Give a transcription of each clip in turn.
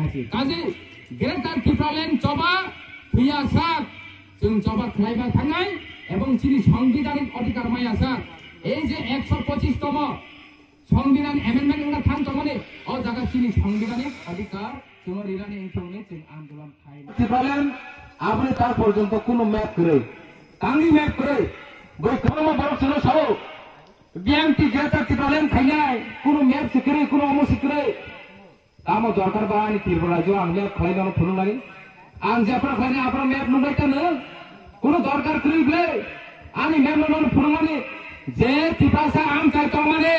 हासि काजे ग्रेटार टिप्रालेण्ड चबा फैया सात जों चबा खालायबाय थानाय এবং চিনি সাংবিধানিক অধিকার মায়া স্যার এই যে 125তম সংবিধান অ্যামেন্ডমেন্ট আমরা থান তমনে ও জায়গা চিনি সাংবিধানিক অধিকার তোমার ইরানি ইনফরমেশন চিন আন্দোলন খাই বলেন আপনি তার পর্যন্ত কোন ম্যাপ করে কাঙ্গি ম্যাপ করে বৈকর্ম বড় ছিল সব বিএমটি যেটা বলেন খাইনাই কোন ম্যাপ শিখরে কোন অমো শিখরে কাম দরকার বানি ত্রিপুরা যে আং ম্যাপ খাইনানো ফুল লাগি আং যেপরা খাইনা আপরা ম্যাপ নুবাইতানো কোন দরকার করিবে আমি ম্যাপ নুবাইতানো ফুল লাগি যে টিপাসা আম চাইতো মানে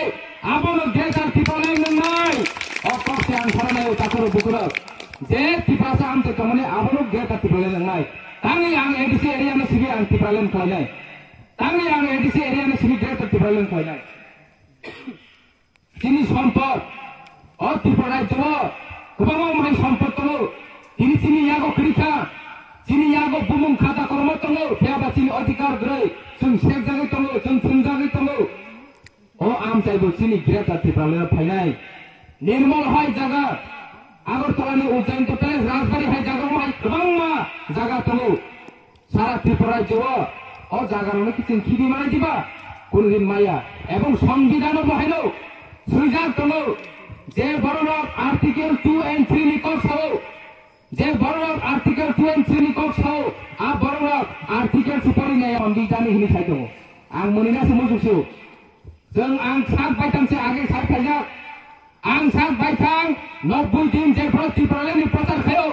আপন গেটার টিপালেন নাই অকস্তে আং ছড়ানো তাকর বুকুরা যে টিপাসা আম চাইতো মানে আপন গেটার টিপালেন নাই কাঙ্গি আং এডিসি এরিয়া না সিবি আং টিপালেন খাইনাই কাঙ্গি আং এডিসি এরিয়া না সিবি গেটার টিপালেন খাইনাই চিনি সম্পদ ও ত্রিপুরা রাজ্য গোबां माइ सम्पद दङ दिनै चिनि यागो खैखा चिनि यागो बुमुं खाता कर्म दङ फेयाबा चिनि अधिकार गरै जों सेक जागै दङ जों थुंजागै दङ ओ आम चाइबो चिनि ग्रेटा त्रिपुरा फाइनाय निर्मल हाय जागा आगरतलानि उज्जैन तटे राजबाड़ी हाय जागा हाय गोबां मा जागा दङ सारा ত্রিপুরা রাজ্য ও জাগাनो कि जों खिबि मानाय दिबा कोनदिन माया এবং সংবিধান বহাইलो সুইজার দङ যে বড় আর্টিকেল 2 and 3 নিকট হও যে বড় আর্টিকেল 2 and 3 নিকট হও আ বড় আর্টিকেল সুপারি নাই অন্দি জানি হিনি সাইতো আং মনিনাসে মজুসু जों आं सात बायथांसे आगे सात खायजा आं सात बायथां 90 दिन जे ত্রিপুরাनि प्रचार खायो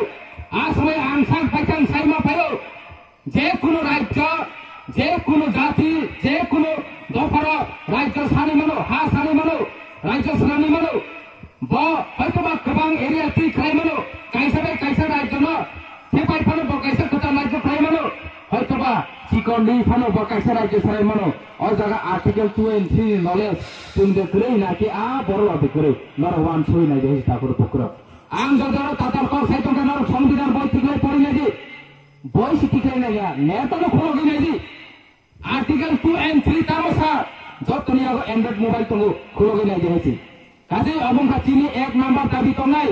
आ समय आं सात बायथां साइमा फायो जे कोनो राज्य जे कोनो जाति जे कोनो दफार राज्य सानि मानो हा सानि मानो राज्य सानि मानो ब हयतोबा गोबां एरिया थि खालायमानो कायसा राज्य न थेपाय फानो ब कायसा खोटा राज्य खालायमानो हयतोबा चिकननि फानो ब कायसा राज्य सालायमानो अ जागा आर्टिकल 2 and 3 नलेज जों दे करे नाकि आ बरो आबे करे नरवान सय नाय दे ताकर बकरा आं जदर तातार को साइतंगा नर संविधान बय थिगले पढि नाय दि बय सिटिखले नाय नेटनो खोलगि नाय दि आर्टिकल 2 and 3 तामसा जतनि आगो एंड्रॉइड मोबाइल तंगो खोलगि नाय दे काजे अबंखा चिनि एक नम्बर दाबि दंनाय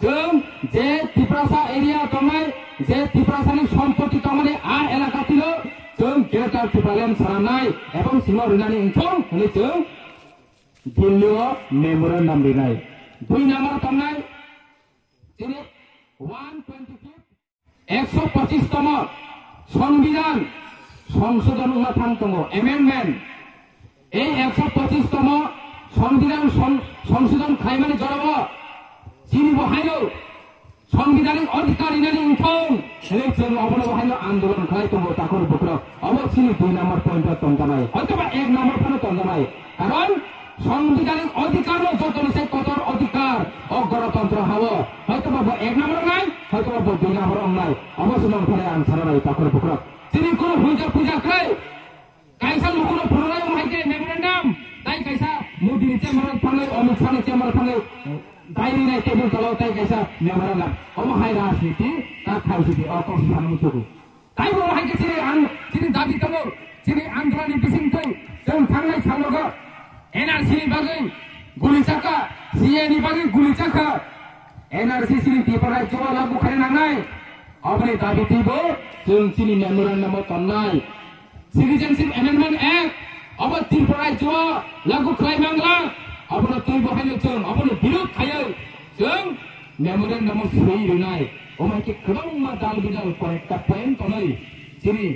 जों जे ত্রিপুরা एरिया दंनाय जे ত্রিপুরাनि सम्पत्ति दंमाने आ एलाका तिलो जों ग्रेटार ত্রিপুরালেण्ड सारानाय एवं सिङाव रिनानि इंथं हले जों दिल्लीआव मेमोरेन्डाम लिरनाय 2 नम्बर दंनाय चिनि 125तम संविधान संशोधन थां दङ एमेन्डमेन्ट এই 125তম সংবিধান সংশোধন খাইমানি জড়াব চিনি বহাইলো সাংবিধানিক অধিকার ইনানি উঠং এই जों অবনে বহাইলো আন্দোলন খাইতব তাকর বকর অবশ্যই 2 নম্বর পয়েন্ট তন্দানাই অথবা 1 নম্বর পয়েন্ট তন্দানাই কারণ সাংবিধানিক অধিকার যতনিসে কতর অধিকার ও গণতন্ত্র হাও হয়তোবা 1 নম্বর নাই হয়তোবা 2 নম্বর নাই অবশ্যই নখানে আনসার নাই তাকর বকর তিনি কোন পূজা কই কাইসা লুকুনো ফুরাই মাইকে মেমোরেন্ডাম তাই কাইসা মোদির চেম্বার থালে অমিত শাহের চেম্বার থালে ডাইরি নাই টেবিল তলাও তাই কাইসা মেমোরেন্ডাম অমো হাই রাজনীতি তা খাইছি অ কনস্টিটিউশন মুতুকু তাই বড় হাইকে তিনি দাবি তম তিনি আন্দোলন বিসিং কই जों थांनाय सानलग एनआरसी नि बागै गुलिचाखा सीए नि बागै गुलिचाखा एनआरसी सिनि ত্রিপুরা राज्य लागू खालामनाय अबनि दाबि दिबो जों चिनि मेमोरेन्डाम तन्नाय सिटिजेनशिप एमेन्डमेन्ट एक्ट अब ত্রিপুরা राज्य लागू खालामनांला अबनो तुइ बहायनो जों अबनो बिरोध खायो जों मेमोरेन्डाम सही रुनाय अमाइके गोबां मा दाल बिदाल करेक्टा पॉइंट तनै चिनि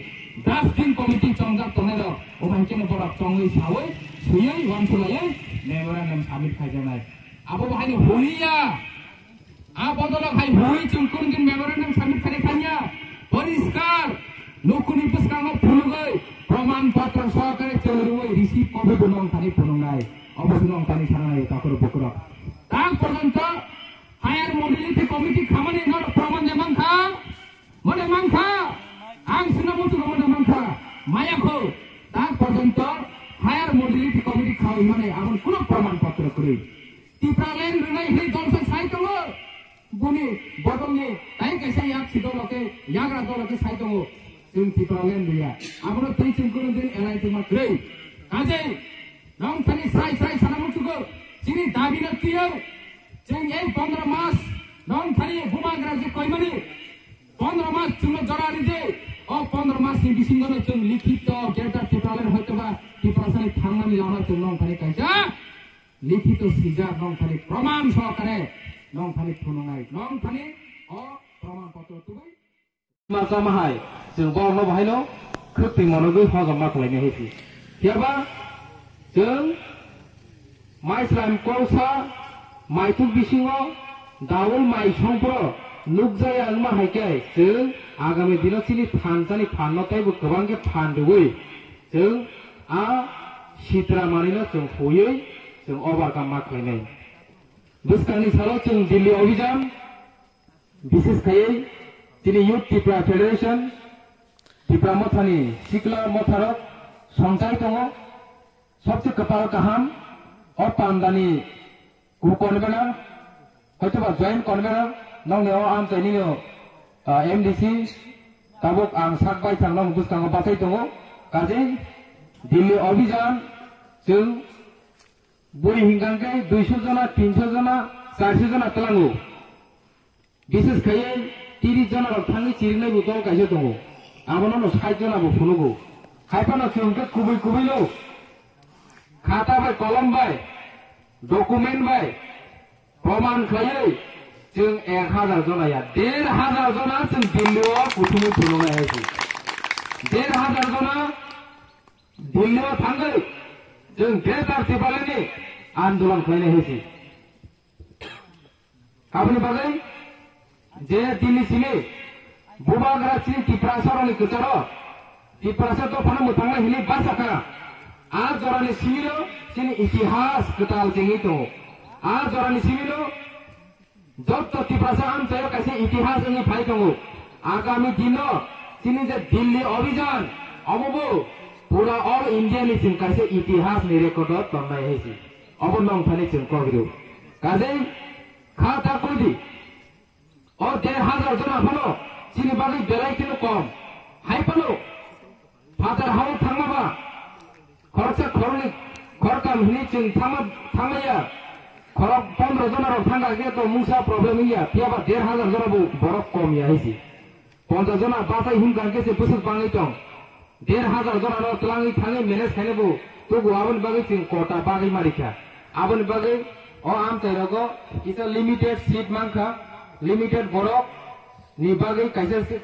ड्राफ्टिंग कमिटी चंगा तनै र अमाइके बराक चंगै सावै सुयै वानसलायै मेमोरेन्डाम साबमिट खायजानाय आबो बहायनो होलिया आ बदलक हाय होई जों कोनदिन मेमोरेन्डाम साबमिट खायखानिया परिष्कार नकुनि पुस्कांग फुलुगै प्रमाण पत्र सहकारे चलरुवै रिसिभ कबे बनong थानि फुनंनाय अबसि नंग थानि सानाय ताकर बकर तां पर्यंत हायर मोबिलिटी कमिटी खामानि नर प्रमाण नेमांखा मने मांखा आं सिनामतु गमने मांखा मायाखौ तां पर्यंत हायर मोबिलिटी कमिटी खावै माने आबन कुनो प्रमाण पत्र करै ত্রিপুরালেण्ड रनाय हे दलसे साइतङ बुनि बदलनि ताइ कैसे याक सिदलके याग्रा दलके साइतङ जों ত্রিপুরালেण्ड लिया आबनो तै चिंकुन दिन एलाइ तुमा ग्रै काजे नंग थानि साइ सानामुतुगो चिनि दाबिनो कियो जों 15 मास nong thani bumagra je koimani 15 মাস চুলো জরারি যে ও 15 মাস ni bisingono chung লিখিত গ্রেটার ত্রিপুরালের হয়তোবা ত্রিপুরাসানি থাংমানি লানা chung nong thani kaisa লিখিত সিজা nong thani প্রমাণ সহকারে nong thani থুনঙাই nong thani ও প্রমাণপত্র তুই masa mahai जों बावनो बाहायनो खोपि मनोगै हजम माखलायनो हेसि हियाबा जों माइस्लाम कौसा माइथुक बिसिङाव दाउल माइसंफोर नुकजाया माहायके जों आगामी दिनाव सिनि फानजानि फाननोथायबो गोबांगे फानदोवै जों आ सित्रा मानिनो जों फयै जों ओभारकाम माखलायनाय बुस्कानि साराव जों दिल्ली अभियान विशेष खायै दिनै युथ त्रिपुरा फेडारेशन त्रिपुरा मथानि सिक्ला मथारक संजाय दङ सबसे कपाल गाहाम और पान्दानि कनभेनार हयतोबा जयेन्ट कनभेनार नंनायाव आं जायनिनो एमडिसि दाबक आं साकबाय थांनां बुस्काङाव बाथाय दङ काजै दिल्ली अभियान जों बुरि हिंगांके 200 जना 300 जना 400 जना तलाङो विशेष खायै 30 जना थाङै चिरिनायबो दल गायसे दङ आबोनो 60 जनाबो फुनुगौ खायफानो जोंके कुबै कुबैलो खाता बाय कलम बाय डकुमेन्ट बाय प्रमाण खायै जों 1000 जनाया 1500 जना जों दिल्लीयाव बुथुमै थुलुंगाय हायसि 1500 जना दिल्लीयाव थाङै जों ग्रेटार त्रिपुरानि आन्दोलन खालायनाय हायसि आबोनि बागै जे दिल्ली सिनि बुबाग्रा सिनि त्रिपुरा सरनि कचारो त्रिपुरा तो फन मुथांना हिनि बासाका आ जरानि सिमिलो सिनि इतिहास कताल जेंगि दङ आ जरानि सिमिलो जब त्रिपुरा आम तय कैसे इतिहास नि फाइ दङ आगामी दिनो सिनि जे दिल्ली अभियान अबबो पूरा ऑल इंडिया नि सिन कैसे इतिहास नि रेकर्ड तन्नाय हेसि अब नंग थानि जों कगिरु काजै खाता कोदि और 1500 जना फनो सिनि बागै बेलायखिनो कम हाइपनो फादार हाव थांमाबा खरसा खरनि खरकाम हिनि जों थांमाया खरक 15 जना र थांगागे तो मुसा प्रॉब्लेम हिया पियाबा 1500 जना बो बरक कम या हिसि 50 जना बासाय हिमगांगे से बुसुक बाङै दं 1500 जना र तलाङै थाङै मेनेज खायनोबो तो गुवाबन बागै जों कोटा बागै मारिखा आबन बागै ओ आम तैरगो इस लिमिटेड सीट मांखा लिमिटेड बरक नि बागै कैसे